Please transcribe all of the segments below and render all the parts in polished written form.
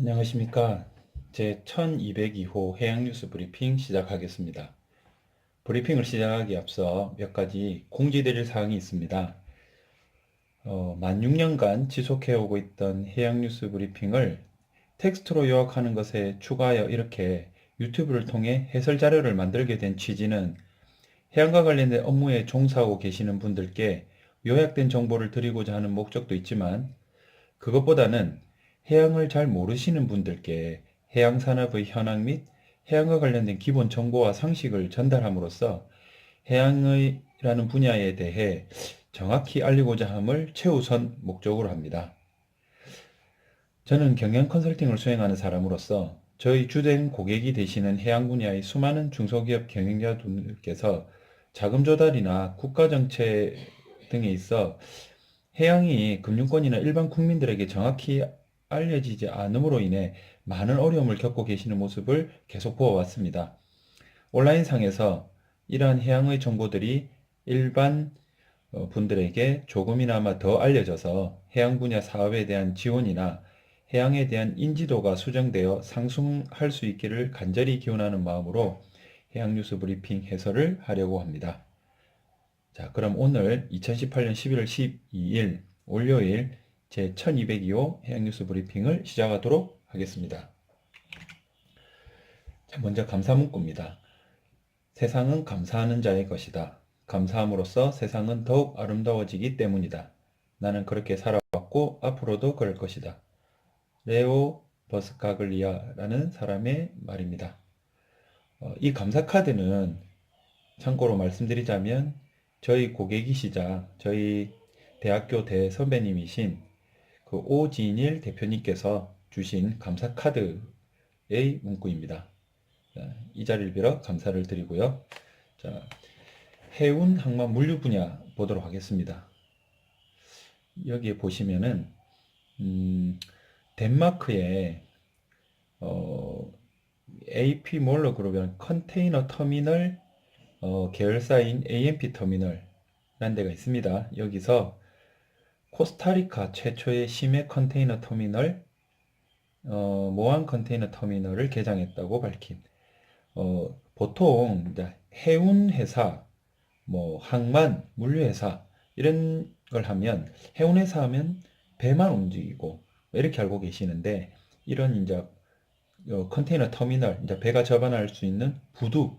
안녕하십니까. 제 1202호 해양뉴스 브리핑 시작하겠습니다. 브리핑을 시작하기 앞서 몇 가지 공지드릴 사항이 있습니다. 만 6년간 지속해오고 있던 해양뉴스 브리핑을 텍스트로 요약하는 것에 추가하여 이렇게 유튜브를 통해 해설 자료를 만들게 된 취지는 해양과 관련된 업무에 종사하고 계시는 분들께 요약된 정보를 드리고자 하는 목적도 있지만 그것보다는 해양을 잘 모르시는 분들께 해양산업의 현황 및 해양과 관련된 기본 정보와 상식을 전달함으로써 해양이라는 분야에 대해 정확히 알리고자 함을 최우선 목적으로 합니다. 저는 경영 컨설팅을 수행하는 사람으로서 저희 주된 고객이 되시는 해양 분야의 수많은 중소기업 경영자분들께서 자금 조달이나 국가 정책 등에 있어 해양이 금융권이나 일반 국민들에게 정확히 알려지지 않음으로 인해 많은 어려움을 겪고 계시는 모습을 계속 보아왔습니다. 온라인상에서 이러한 해양의 정보들이 일반 분들에게 조금이나마 더 알려져서 해양 분야 사업에 대한 지원이나 해양에 대한 인지도가 수정되어 상승할 수 있기를 간절히 기원하는 마음으로 해양뉴스 브리핑 해설을 하려고 합니다. 자, 그럼 오늘 2018년 11월 12일 월요일 제 1202호 해양뉴스 브리핑을 시작하도록 하겠습니다. 자, 먼저 감사 문구입니다. 세상은 감사하는 자의 것이다. 감사함으로써 세상은 더욱 아름다워지기 때문이다. 나는 그렇게 살아왔고 앞으로도 그럴 것이다. 레오 버스카글리아라는 사람의 말입니다. 이 감사 카드는 참고로 말씀드리자면 저희 고객이시자 저희 대학교 대선배님이신 그 오진일 대표님께서 주신 감사 카드의 문구입니다. 자, 이 자리를 빌어 감사를 드리고요. 자, 해운 항만 물류 분야 보도록 하겠습니다. 여기에 보시면은 덴마크의 AP 몰러 그룹이라는 컨테이너 터미널 계열사인 AMP 터미널이라는 데가 있습니다. 여기서 코스타리카 최초의 심해 컨테이너 터미널, 모안 컨테이너 터미널을 개장했다고 밝힌, 보통 이제 해운 회사, 뭐 항만, 물류 회사 이런 걸 하면 해운 회사 하면 배만 움직이고 이렇게 알고 계시는데 이런 이제 컨테이너 터미널, 이제 배가 접안할 수 있는 부두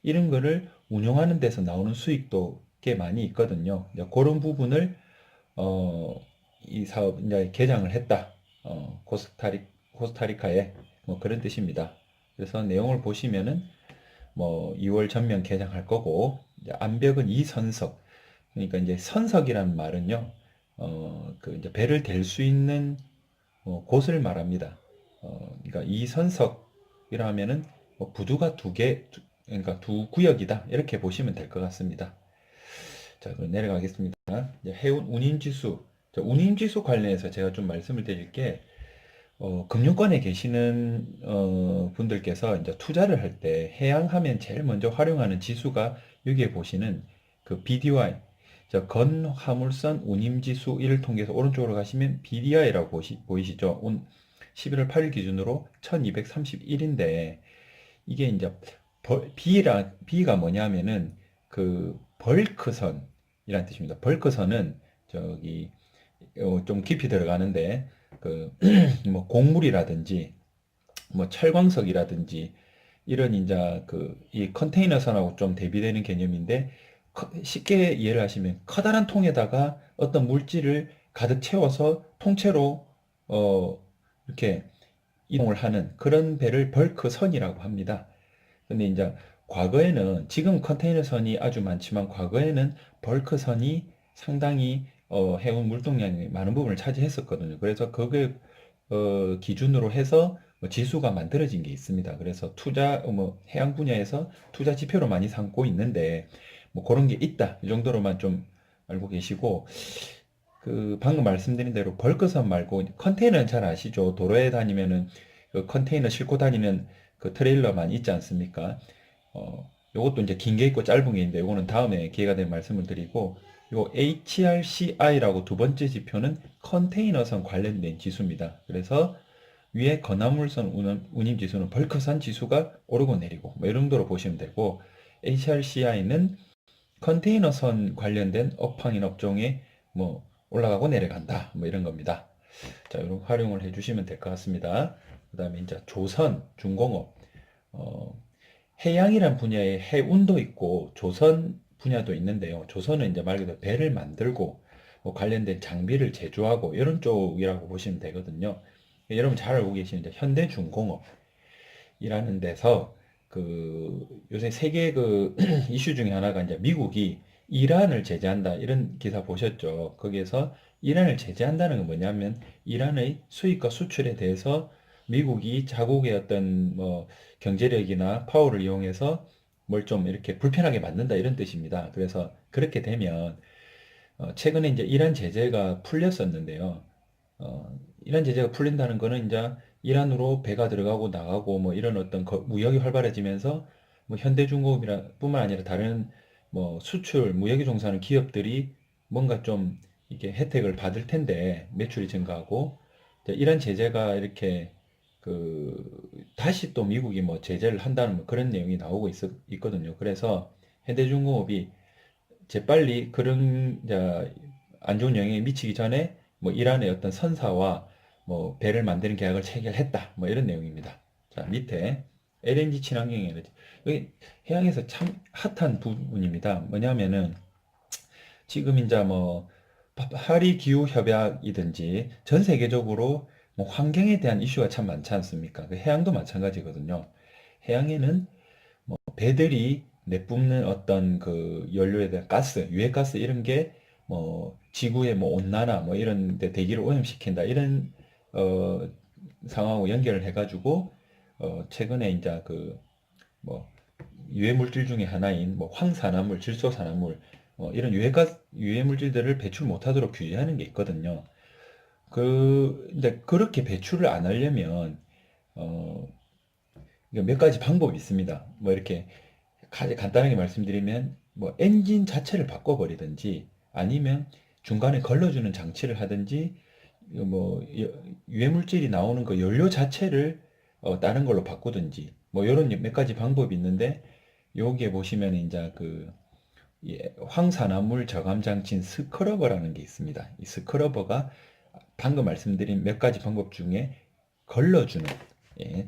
이런 거를 운영하는 데서 나오는 수익도 꽤 많이 있거든요. 이제 그런 부분을 이 사업 이제 개장을 했다. 코스타리카에 뭐 그런 뜻입니다. 그래서 내용을 보시면은 뭐 2월 전면 개장할 거고 이제 암벽은 이선석 그러니까 이제 선석이라는 말은요. 그 이제 배를 댈 수 있는 곳을 말합니다. 그러니까 이선석이라 하면은 뭐 부두가 두 개, 그러니까 두 구역이다 이렇게 보시면 될 것 같습니다. 자, 그럼 내려가겠습니다. 해운 운임지수. 자, 운임지수 관련해서 제가 좀 말씀을 드릴 게, 금융권에 계시는, 분들께서 이제 투자를 할 때 해양하면 제일 먼저 활용하는 지수가 여기에 보시는 그 BDY. 자, 건화물선 운임지수 이를 통해서 오른쪽으로 가시면 BDI라고 보이시죠? 11월 8일 기준으로 1231인데, 이게 이제 B가 뭐냐면은 그 벌크선이라는 뜻입니다. 벌크선은 저기 좀 깊이 들어가는데 그 뭐 곡물이라든지 뭐 철광석이라든지 이런 이제 그 이 컨테이너선하고 좀 대비되는 개념인데 쉽게 이해를 하시면 커다란 통에다가 어떤 물질을 가득 채워서 통째로 이렇게 이동을 하는 그런 배를 벌크선이라고 합니다. 근데 이제 과거에는 지금 컨테이너 선이 아주 많지만 과거에는 벌크 선이 상당히 해운 물동량이 많은 부분을 차지했었거든요. 그래서 그게 기준으로 해서 뭐 지수가 만들어진 게 있습니다. 그래서 투자 뭐 해양 분야에서 투자 지표로 많이 삼고 있는데 뭐 그런 게 있다. 이 정도로만 좀 알고 계시고 그 방금 말씀드린 대로 벌크선 말고 컨테이너는 잘 아시죠? 도로에 다니면은 그 컨테이너 싣고 다니는 그 트레일러만 있지 않습니까? 요것도 이제 긴 게 있고 짧은 게 있는데 요거는 다음에 기회가 되면 말씀을 드리고 요 HRCI라고 두 번째 지표는 컨테이너선 관련된 지수입니다. 그래서 위에 건화물선 운임 지수는 벌크산 지수가 오르고 내리고 뭐 이런 정도로 보시면 되고, HRCI는 컨테이너선 관련된 업황인 업종에 뭐 올라가고 내려간다 뭐 이런 겁니다. 자, 이런 활용을 해주시면 될 것 같습니다. 그 다음에 이제 조선, 중공업, 어, 해양이란 분야에 해운도 있고 조선 분야도 있는데요. 조선은 이제 말 그대로 배를 만들고 뭐 관련된 장비를 제조하고 이런 쪽이라고 보시면 되거든요. 여러분 잘 알고 계시는 이제 현대중공업이라는 데서 그 요새 세계 그 이슈 중에 하나가 이제 미국이 이란을 제재한다 이런 기사 보셨죠? 거기에서 이란을 제재한다는 건 뭐냐면 이란의 수입과 수출에 대해서 미국이 자국의 어떤 뭐 경제력이나 파워를 이용해서 뭘 좀 이렇게 불편하게 만든다 이런 뜻입니다. 그래서 그렇게 되면 최근에 이제 이란 제재가 풀렸었는데요. 이란 제재가 풀린다는 거는 이제 이란으로 배가 들어가고 나가고 뭐 이런 어떤 무역이 활발해지면서 뭐 현대중공업이라 뿐만 아니라 다른 뭐 수출, 무역에 종사하는 기업들이 뭔가 좀 이게 혜택을 받을 텐데 매출이 증가하고, 이제 이란 제재가 이렇게 다시 또 미국이 뭐 제재를 한다는 뭐 그런 내용이 나오고 있거든요. 그래서 현대중공업이 재빨리 그런 이제 안 좋은 영향이 미치기 전에 뭐 이란의 어떤 선사와 뭐 배를 만드는 계약을 체결했다. 뭐 이런 내용입니다. 자, 밑에 LNG 친환경 에너지. 여기 해양에서 참 핫한 부분입니다. 뭐냐면은 지금 이제 뭐 파리 기후 협약이든지 전 세계적으로 뭐 환경에 대한 이슈가 참 많지 않습니까? 그 해양도 마찬가지거든요. 해양에는 뭐 배들이 내뿜는 어떤 그 연료에 대한 가스, 유해가스 이런 게 뭐 지구의 뭐 온난화 뭐 이런 데 대기를 오염시킨다 이런 어 상황하고 연결을 해가지고 최근에 이제 그 뭐 유해 물질 중에 하나인 뭐 황산화물, 질소산화물 이런 유해 물질들을 배출 못하도록 규제하는 게 있거든요. 근데 그렇게 배출을 안 하려면 어, 몇 가지 방법이 있습니다. 뭐 이렇게 간단하게 말씀드리면 뭐 엔진 자체를 바꿔버리든지 아니면 중간에 걸러주는 장치를 하든지 뭐 유해물질이 나오는 그 연료 자체를 다른 걸로 바꾸든지 뭐 이런 몇 가지 방법이 있는데, 여기에 보시면 이제 황산화물 저감 장치인 스크러버라는 게 있습니다. 이 스크러버가 방금 말씀드린 몇 가지 방법 중에 걸러주는,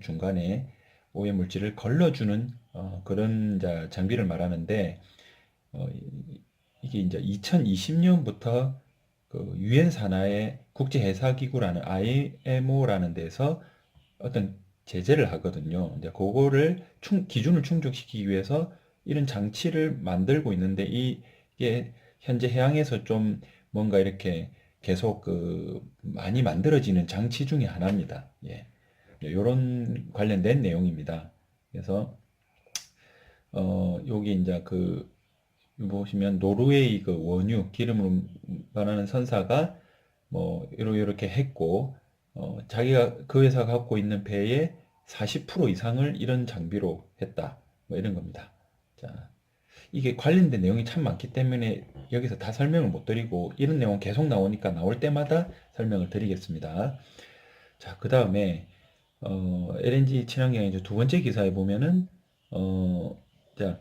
중간에 오염 물질을 걸러주는 그런 장비를 말하는데, 어, 이게 이제 2020년부터 그 유엔 산하의 국제해사기구라는 IMO라는 데서 어떤 제재를 하거든요. 이제 그거를 기준을 충족시키기 위해서 이런 장치를 만들고 있는데, 이게 현재 해양에서 좀 뭔가 이렇게 계속 많이 만들어지는 장치 중에 하나입니다. 예. 이런 관련된 내용입니다. 그래서 여기 이제 보시면 노르웨이 그 원유 기름으로 변하는 선사가 뭐 이렇게 했고, 자기가 그 회사가 갖고 있는 배의 40% 이상을 이런 장비로 했다. 뭐 이런 겁니다. 자, 이게 관련된 내용이 참 많기 때문에 여기서 다 설명을 못 드리고 이런 내용 계속 나오니까 나올 때마다 설명을 드리겠습니다. 자, 그 다음에 LNG 친환경의 이제 두 번째 기사에 보면은 자,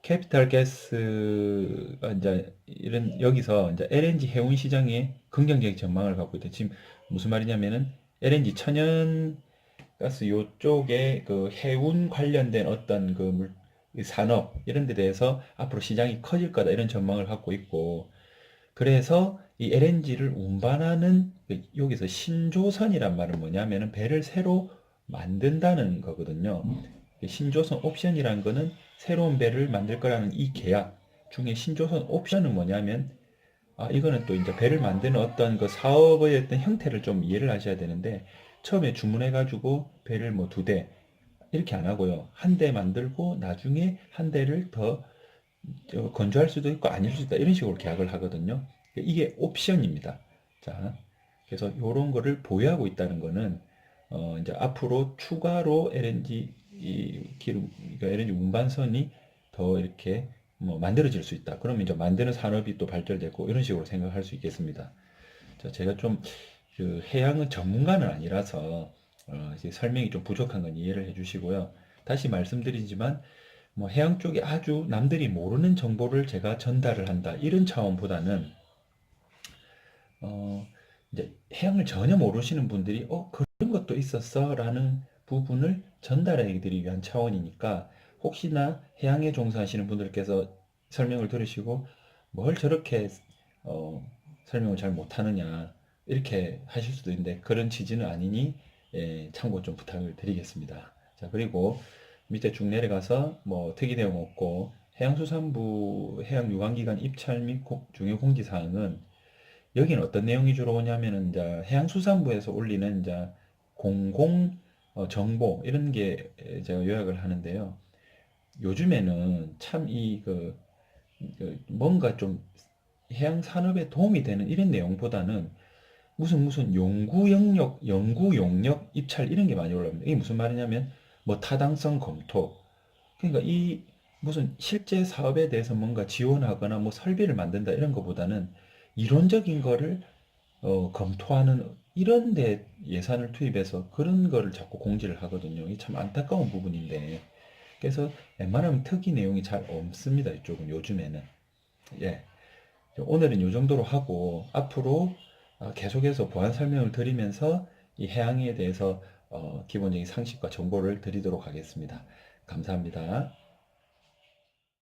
캐피탈 가스가 이제 이런 여기서 이제 LNG 해운 시장에 긍정적인 전망을 갖고 있다. 지금 무슨 말이냐면은 LNG 천연 가스 요쪽에 그 해운 관련된 어떤 이 산업 이런 데 대해서 앞으로 시장이 커질 거다 이런 전망을 갖고 있고, 그래서 이 LNG를 운반하는 여기서 신조선이란 말은 뭐냐면은 배를 새로 만든다는 거거든요. 신조선 옵션이라는 거는 새로운 배를 만들 거라는 이 계약 중에 신조선 옵션은 뭐냐면, 이거는 또 이제 배를 만드는 어떤 그 사업의 어떤 형태를 좀 이해를 하셔야 되는데, 처음에 주문해가지고 배를 뭐 두 대 이렇게 안 하고요. 한 대 만들고 나중에 한 대를 더 건조할 수도 있고 아닐 수도 있다. 이런 식으로 계약을 하거든요. 이게 옵션입니다. 자, 그래서 이런 거를 보유하고 있다는 거는 이제 앞으로 추가로 LNG 그러니까 LNG 운반선이 더 이렇게 뭐 만들어질 수 있다. 그러면 이제 만드는 산업이 또 발달되고 이런 식으로 생각할 수 있겠습니다. 자, 제가 좀 해양은 전문가는 아니라서 이제 설명이 좀 부족한 건 이해를 해주시고요. 다시 말씀드리지만 뭐 해양 쪽에 아주 남들이 모르는 정보를 제가 전달을 한다 이런 차원보다는 어, 이제 해양을 전혀 모르시는 분들이 그런 것도 있었어라는 부분을 전달해 드리기 위한 차원이니까 혹시나 해양에 종사하시는 분들께서 설명을 들으시고 뭘 저렇게 어, 설명을 잘 못하느냐 이렇게 하실 수도 있는데 그런 취지는 아니니 참고 좀 부탁을 드리겠습니다. 자, 그리고 밑에 쭉 내려가서 뭐 특이 내용 없고 해양수산부 해양유관기관 입찰 및 중요 공지사항은 여기는 어떤 내용이 주로 오냐면은 이제 해양수산부에서 올리는 이제 공공 정보 이런 게 제가 요약을 하는데요. 요즘에는 참 뭔가 좀 해양 산업에 도움이 되는 이런 내용보다는 무슨 연구 영역, 연구 용역 입찰 이런 게 많이 올라옵니다. 이게 무슨 말이냐면 뭐 타당성 검토. 그러니까 이 무슨 실제 사업에 대해서 뭔가 지원하거나 뭐 설비를 만든다 이런 것보다는 이론적인 거를 검토하는 이런 데 예산을 투입해서 그런 거를 자꾸 공지를 하거든요. 이게 참 안타까운 부분인데. 그래서 웬만하면 특이 내용이 잘 없습니다. 이쪽은 요즘에는. 예. 오늘은 이 정도로 하고 앞으로 계속해서 보안 설명을 드리면서 이 해양에 대해서 기본적인 상식과 정보를 드리도록 하겠습니다. 감사합니다.